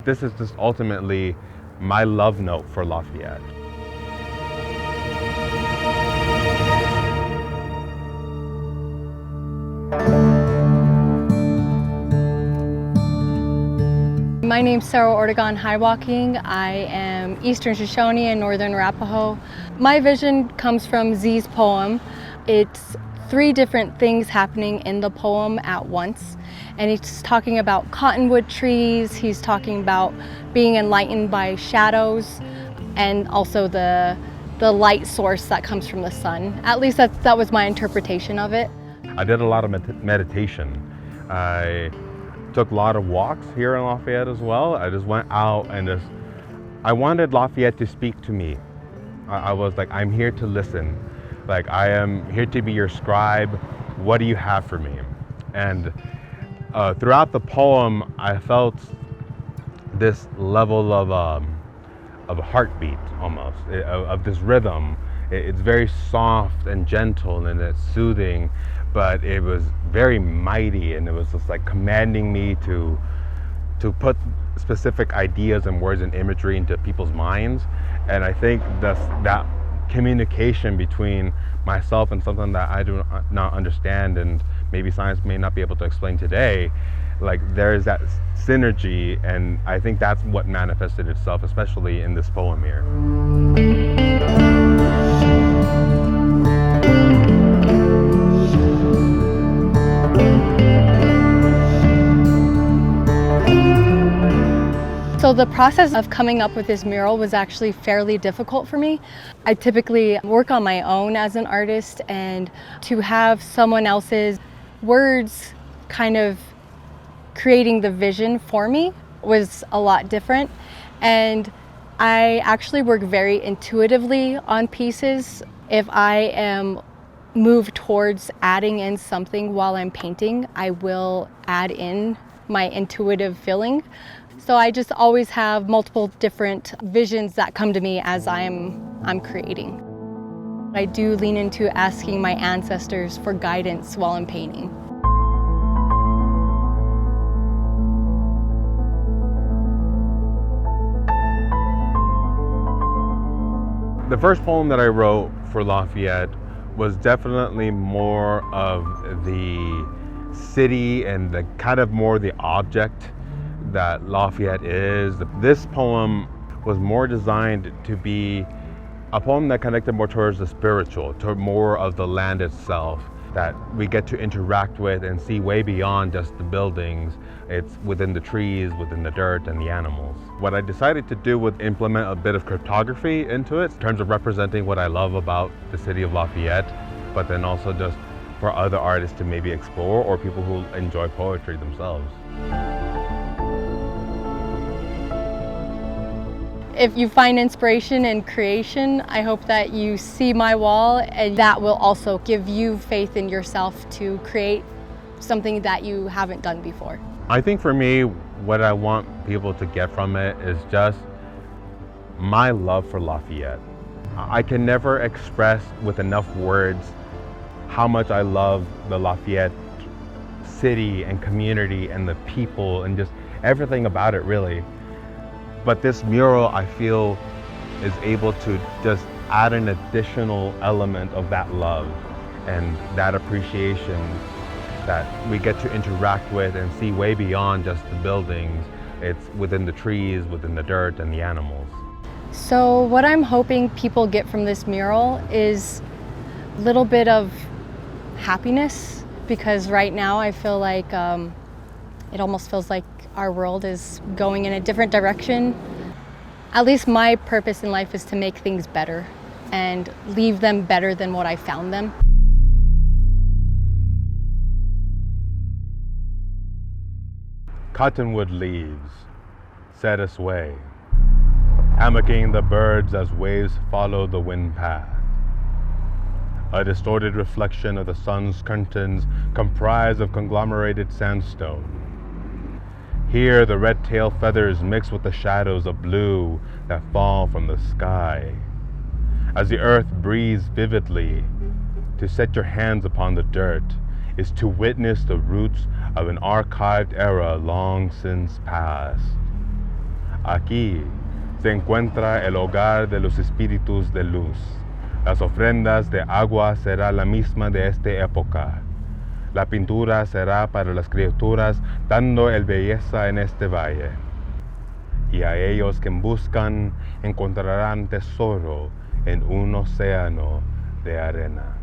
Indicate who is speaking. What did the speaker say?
Speaker 1: this is just ultimately my love note for Lafayette.
Speaker 2: My name's Sarah Ortegon, HighWalking. I am Eastern Shoshone and Northern Arapaho. My vision comes from Z's poem. It's 3 different things happening in the poem at once. And he's talking about cottonwood trees, he's talking about being enlightened by shadows, and also the light source that comes from the sun. At least that was my interpretation of it.
Speaker 1: I did a lot of meditation. I took a lot of walks here in Lafayette as well. I just went out and I wanted Lafayette to speak to me. I was like, I'm here to listen. Like, I am here to be your scribe. What do you have for me? And throughout the poem, I felt this level of a heartbeat almost, of this rhythm. It's very soft and gentle and it's soothing, but it was very mighty, and it was just like commanding me to put specific ideas and words and imagery into people's minds. And I think that communication between myself and something that I do not understand, and maybe science may not be able to explain today, like there's that synergy, and I think that's what manifested itself, especially in this poem here.
Speaker 2: So the process of coming up with this mural was actually fairly difficult for me. I typically work on my own as an artist, and to have someone else's words kind of creating the vision for me was a lot different. And I actually work very intuitively on pieces. If I am moved towards adding in something while I'm painting, I will add in my intuitive feeling. So I just always have multiple different visions that come to me as I'm creating. I do lean into asking my ancestors for guidance while I'm painting.
Speaker 1: The first poem that I wrote for Lafayette was definitely more of the city and the kind of more the object that Lafayette is. This poem was more designed to be a poem that connected more towards the spiritual, to more of the land itself, that we get to interact with and see way beyond just the buildings. It's within the trees, within the dirt, and the animals. What I decided to do was implement a bit of cryptography into it in terms of representing what I love about the city of Lafayette, but then also just for other artists to maybe explore, or people who enjoy poetry themselves.
Speaker 2: If you find inspiration in creation, I hope that you see my wall, and that will also give you faith in yourself to create something that you haven't done before.
Speaker 1: I think for me, what I want people to get from it is just my love for Lafayette. I can never express with enough words how much I love the Lafayette city and community and the people and just everything about it, really. But this mural, I feel, is able to just add an additional element of that love and that appreciation that we get to interact with and see way beyond just the buildings. It's within the trees, within the dirt, and the animals.
Speaker 2: So what I'm hoping people get from this mural is a little bit of happiness, because right now I feel like it almost feels like our world is going in a different direction. At least my purpose in life is to make things better and leave them better than what I found them.
Speaker 1: Cottonwood leaves set us way, hammocking the birds as waves follow the wind path. A distorted reflection of the sun's curtains comprised of conglomerated sandstone. Here the red tail feathers mix with the shadows of blue that fall from the sky. As the earth breathes vividly, to set your hands upon the dirt is to witness the roots of an archived era long since past. Aquí se encuentra el hogar de los espíritus de luz. Las ofrendas de agua será la misma de esta época. La pintura será para las criaturas dando el belleza en este valle. Y a ellos que buscan encontrarán tesoro en un océano de arena.